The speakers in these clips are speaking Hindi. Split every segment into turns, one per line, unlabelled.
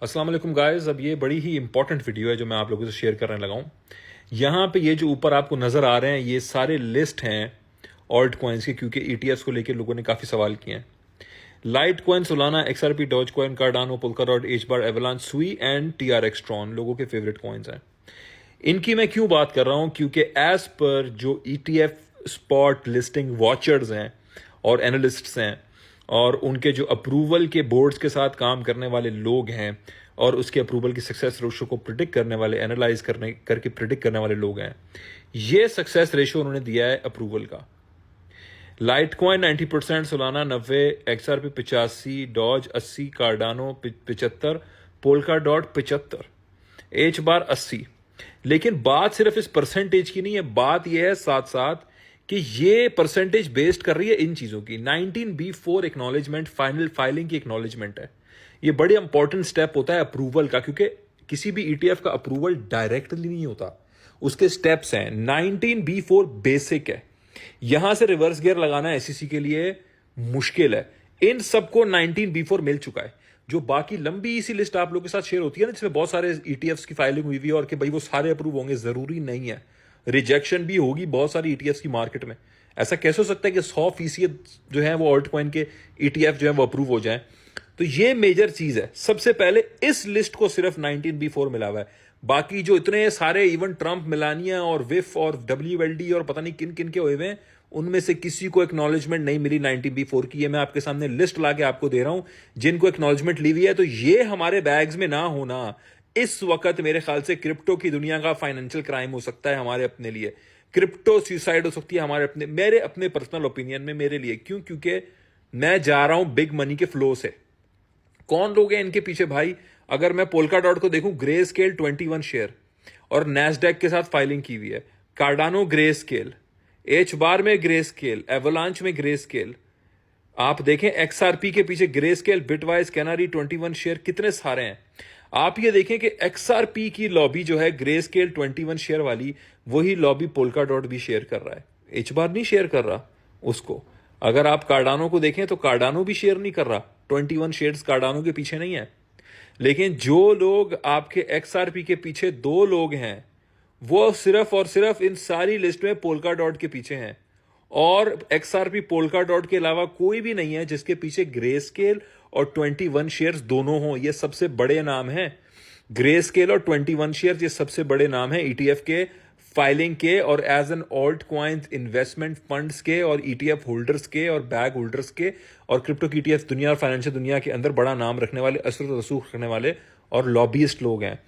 अस्सलाम वालेकुम गाइस। अब ये बड़ी ही इंपॉर्टेंट वीडियो है जो मैं आप लोगों से शेयर करने लगा हूँ। यहाँ पे ये जो ऊपर आपको नज़र आ रहे हैं ये सारे लिस्ट हैं ऑल्ट कॉइन्स के, क्योंकि ईटीएफ्स को लेकर लोगों ने काफ़ी सवाल किए हैं। Litecoin, Solana, XRP, Dogecoin, Cardano, Polkadot, HBAR, Avalanche, Sui and TRX Tron लोगों के फेवरेट कॉइन्स हैं। इनकी मैं क्यों बात कर रहा हूँ? क्योंकि एज पर जो ईटीएफ स्पॉट लिस्टिंग वॉचर्स हैं और एनालिस्ट्स हैं और उनके जो अप्रूवल के बोर्ड्स के साथ काम करने वाले लोग हैं और उसके अप्रूवल की सक्सेस रेशो को प्रिडिक्ट करने वाले, एनालाइज करके प्रिडिक्ट करने वाले लोग हैं, ये सक्सेस रेशो उन्होंने दिया है अप्रूवल का। Litecoin 90%, Solana 90%, XRP 85%, Doge 80%, Cardano 75%, Polkadot 75%, HBAR 80%। लेकिन बात सिर्फ इस परसेंटेज की नहीं है, बात यह है साथ साथ कि ये परसेंटेज बेस्ड कर रही है इन चीजों की। 19B4 एक्नॉलेजमेंट फाइनल फाइलिंग की एक्नॉलेजमेंट है। ये बड़े इंपॉर्टेंट स्टेप होता है अप्रूवल का, क्योंकि किसी भी ईटीएफ का अप्रूवल डायरेक्टली नहीं होता, उसके स्टेप्स हैं। 19B4 बेसिक है, यहां से रिवर्स गियर लगाना एसईसी के लिए मुश्किल है। इन सबको 19B4 मिल चुका है। जो बाकी लंबी सी लिस्ट आप लोगों के साथ शेयर होती है ना, जिसमें बहुत सारे ईटीएफ्स की फाइलिंग हुई है और कि भाई वो सारे अप्रूव होंगे, जरूरी नहीं है। रिजेक्शन भी होगी बहुत सारी ईटीएफ्स की मार्केट में। ऐसा कैसे हो सकता है कि 100% जो है वो ऑल्ट कॉइन के ईटीएफ जो है वो अप्रूव हो जाए? तो ये मेजर चीज है। सबसे पहले इस लिस्ट को सिर्फ 19B4 मिला हुआ है। बाकी जो इतने सारे इवन ट्रंप, मिलानिया और विफ और WLD और पता नहीं किन किन के हुए हैं, उनमें से किसी को एक्नॉलेजमेंट नहीं मिली 19B4 की। ये मैं आपके सामने लिस्ट लाके आपको दे रहा हूं जिनको एक्नॉलेजमेंट ली हुई है। तो ये हमारे बैग्स में ना होना इस वक्त मेरे ख्याल से क्रिप्टो की दुनिया का फाइनेंशियल क्राइम हो सकता है हमारे अपने लिए। क्रिप्टो सुसाइड हो सकती है हमारे मेरे अपने पर्सनल ओपिनियन में, मेरे लिए। क्यों? क्योंकि मैं जा रहा हूं बिग मनी के फ्लो से। कौन लोग हैं इनके पीछे भाई? अगर मैं पोल्काडॉट को देखूं, ग्रे स्केल 21 शेयर और नैस्डैक के साथ फाइलिंग की हुई है। कार्डानो ग्रे स्केल, एच बार में ग्रे स्केल, एवलांच में ग्रे स्केल। आप देखें एक्सआरपी के पीछे grey scale, bitwise, Canary 21 share, कितने सारे हैं। आप ये देखें कि एक्सआरपी की लॉबी जो है ग्रे स्केल 21 शेयर वाली, वही लॉबी पोल्काडॉट भी शेयर कर रहा है, एच बार नहीं शेयर कर रहा उसको। अगर आप कार्डानो को देखें तो कार्डानो भी शेयर नहीं कर रहा, 21 शेयर्स कार्डानो के पीछे नहीं है। लेकिन जो लोग आपके एक्सआरपी के पीछे दो लोग हैं, वो सिर्फ और सिर्फ इन सारी लिस्ट में पोल्काडॉट के पीछे हैं। और एक्सआरपी पोल्काडॉट के अलावा कोई भी नहीं है जिसके पीछे ग्रे स्केल और 21 शेयर्स दोनों हों। ये सबसे बड़े नाम हैं। ग्रे स्केल और 21 शेयर्स ये सबसे बड़े नाम हैं ईटीएफ के फाइलिंग के और as an alt coins investment funds के और ईटीएफ होल्डर्स के और बैग होल्डर्स के और क्रिप्टो की ईटीएफ दुनिया और फाइनेंशियल दुनिया के अंदर बड़ा नाम रखने वाले, असर रसूख रखने वाले और लॉबीइस्ट लोग हैं।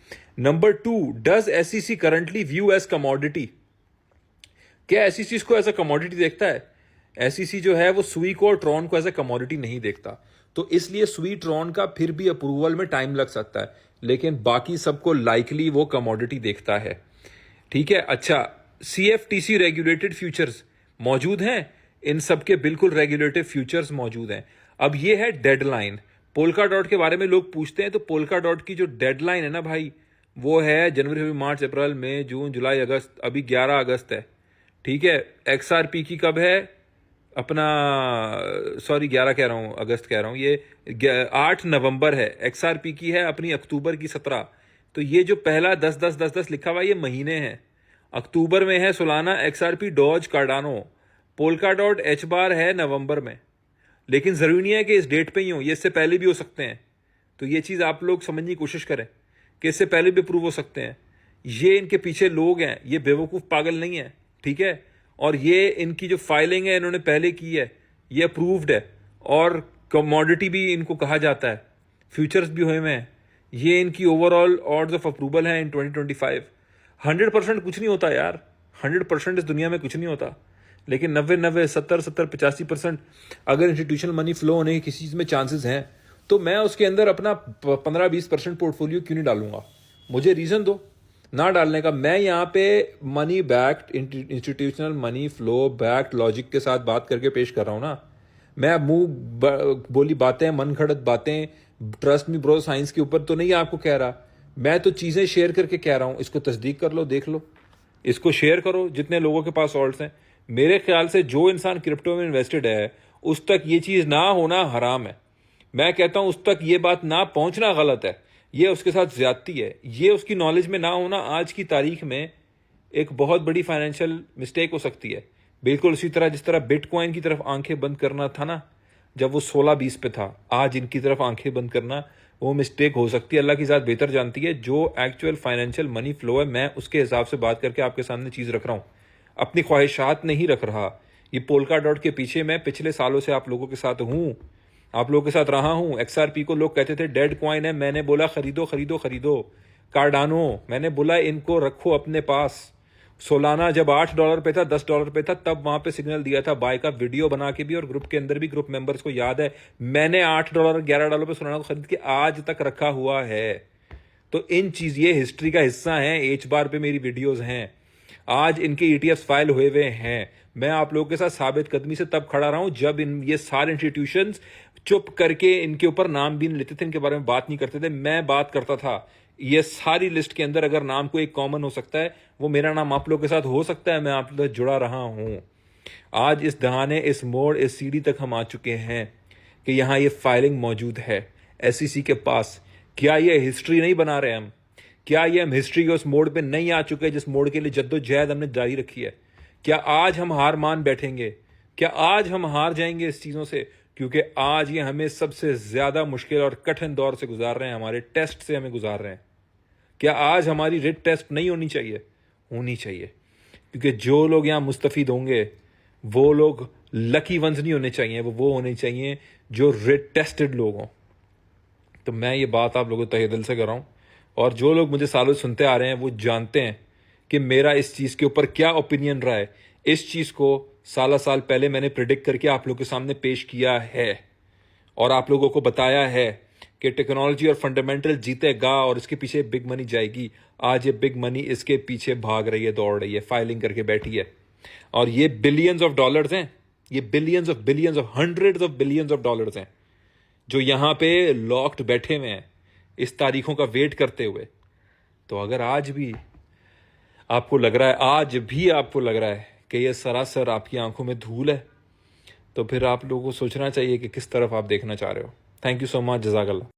Number 2, does SEC currently view as commodity? क्या एसईसी इसको एज अ कमोडिटी देखता है? एसईसी जो है वो सुई को और ट्रॉन को एज अ कमोडिटी नहीं देखता। तो इसलिए सुई, ट्रॉन का फिर भी अप्रूवल में टाइम लग सकता है, लेकिन बाकी सबको लाइकली वो कमोडिटी देखता है। ठीक है। अच्छा, CFTC रेगुलेटेड फ्यूचर्स मौजूद हैं, इन सबके बिल्कुल रेगुलेटेड फ्यूचर्स मौजूद हैं। अब ये है डेडलाइन। पोल्काडॉट के बारे में लोग पूछते हैं, तो पोल्काडॉट की जो डेडलाइन है ना भाई, वो है जनवरी, फरवरी, मार्च, अप्रैल, मई, जून, जुलाई, अगस्त। अभी 11 अगस्त है। ठीक है। एक्सआरपी की कब है? अपना 11 कह रहा हूं, अगस्त कह रहा हूं, ये 8 नवंबर है। एक्सआरपी की है अपनी अक्टूबर की 17। तो ये जो पहला 10-10-10-10 लिखा हुआ है ये महीने हैं। अक्टूबर में है Solana, XRP, Doge, Cardano. Polkadot, HBAR है नवंबर में। लेकिन जरूरी नहीं है कि इस डेट पे ही हो, ये इससे पहले भी हो सकते हैं। तो ये चीज आप लोग समझने की कोशिश करें कि इससे पहले भी अप्रूव हो सकते हैं। ये इनके पीछे लोग हैं, ये बेवकूफ पागल नहीं है। ठीक है। और ये इनकी जो फाइलिंग है इन्होंने पहले की है, ये अप्रूव्ड है और कमोडिटी भी इनको कहा जाता है, फ्यूचर्स भी हुए हैं। ये इनकी ओवरऑल ऑर्डर्स ऑफ अप्रूवल है इन 2025। 100% कुछ नहीं होता यार, 100% इस दुनिया में कुछ नहीं होता। लेकिन 90-90, 70-70, 85% अगर इंस्टीट्यूशनल मनी फ्लो होने के किसी चीज में चांसेस हैं, तो मैं उसके अंदर अपना 15-20% पोर्टफोलियो क्यों नहीं डालूंगा? मुझे रीजन दो ना डालने का। मैं यहाँ पे money backed, institutional money flow backed logic के साथ बात करके पेश कर रहा हूँ ना। मैं मुंह बोली बातें, मन घड़त बातें, ट्रस्ट मी ब्रो साइंस के ऊपर तो नहीं आपको कह रहा। मैं तो चीजें शेयर करके कह रहा हूं। इसको तस्दीक कर लो, देख लो, इसको शेयर करो जितने लोगों के पास ऑल्ट्स हैं। मेरे ख्याल से जो इंसान क्रिप्टो में इन्वेस्टेड है उस तक ये चीज ना होना हराम है। मैं कहता हूं उस तक ये बात ना पहुंचना गलत है। ये उसके साथ ज्यादती है। ये उसकी नॉलेज में ना होना आज की तारीख में एक बहुत बड़ी फाइनेंशियल मिस्टेक हो सकती है। बिल्कुल उसी तरह जिस तरह बिटकॉइन की तरफ आंखें बंद करना था ना जब वो 16-20 पे था, आज इनकी तरफ आंखें बंद करना वो मिस्टेक हो सकती है। अल्लाह की ज़ात बेहतर जानती है। जो एक्चुअल फाइनेंशियल मनी फ्लो है मैं उसके हिसाब से बात करके आपके सामने चीज़ रख रहा हूँ, अपनी ख्वाहिशात नहीं रख रहा। ये पोल्का डॉट के पीछे मैं पिछले सालों से आप लोगों के साथ हूँ, आप लोगों के साथ रहा हूँ। XRP को लोग कहते थे डेड कॉइन है, मैंने बोला खरीदो खरीदो खरीदो। कार्डानो, मैंने बोला इनको रखो अपने पास। सोलाना जब $8 पे था, $10 पे था, तब वहां पे सिग्नल दिया था बाय का, वीडियो बना के भी, और ग्रुप के अंदर भी, ग्रुप मेंबर्स को याद है। मैंने $8 $11 पे सोलाना को खरीद के आज तक रखा हुआ है। तो इन चीज ये हिस्ट्री का हिस्सा है। एच बार पे मेरी वीडियोस हैं, आज इनके ETF फाइल हुए हुए हैं। मैं आप लोगों के साथ साबित कदमी से तब खड़ा रहा हूं जब ये सारे इंस्टीट्यूशंस चुप करके इनके ऊपर नाम भी नहीं लेते थे, इनके बारे में बात नहीं करते थे। मैं बात करता था। ये सारी लिस्ट के अंदर अगर नाम को एक कॉमन हो सकता है, वो मेरा नाम आप लोगों के साथ हो सकता है। मैं आप लोगों से जुड़ा रहा हूं। आज इस दहाने, इस मोड़, इस सीढ़ी तक हम आ चुके हैं कि यहां ये फाइलिंग मौजूद है SEC के पास। क्या ये हिस्ट्री नहीं बना रहे हम? क्या ये हम हिस्ट्री के उस मोड़ पे नहीं आ चुके जिस मोड़ के लिए जद्दोजहद हमने जारी रखी है? क्या आज हम हार मान बैठेंगे? क्या आज हम हार जाएंगे इस चीजों से? क्योंकि आज ये हमें सबसे ज्यादा मुश्किल और कठिन दौर से गुजार रहे हैं, हमारे टेस्ट से हमें गुजार रहे हैं। क्या आज हमारी रिट टेस्ट नहीं होनी चाहिए? होनी चाहिए, क्योंकि जो लोग यहां मुस्तफीद होंगे वो लोग लकी वंस नहीं होने चाहिए, वो होने चाहिए जो रिट टेस्टेड लोग हों। तो मैं ये बात आप लोगों को तहे दिल से कर रहा हूं, और जो लोग मुझे सालों सुनते आ रहे हैं वो जानते हैं कि मेरा इस चीज़ के ऊपर क्या ओपिनियन रहा है। इस चीज़ को साल पहले मैंने प्रिडिक्ट करके आप लोगों के सामने पेश किया है और आप लोगों को बताया है कि टेक्नोलॉजी और फंडामेंटल जीतेगा और इसके पीछे बिग मनी जाएगी। आज ये बिग मनी इसके पीछे भाग रही है, दौड़ रही है, फाइलिंग करके बैठी है, और ये बिलियंस ऑफ डॉलर्स हैं। ये billions of hundreds of billions of dollars हैं जो यहां पे लॉक्ड बैठे हुए हैं इस तारीखों का वेट करते हुए। तो अगर आज भी आपको लग रहा है कि ये सरासर आपकी आंखों में धूल है, तो फिर आप लोगों को सोचना चाहिए कि किस तरफ आप देखना चाह रहे हो। Thank you so much. जज़ाकल्लाह।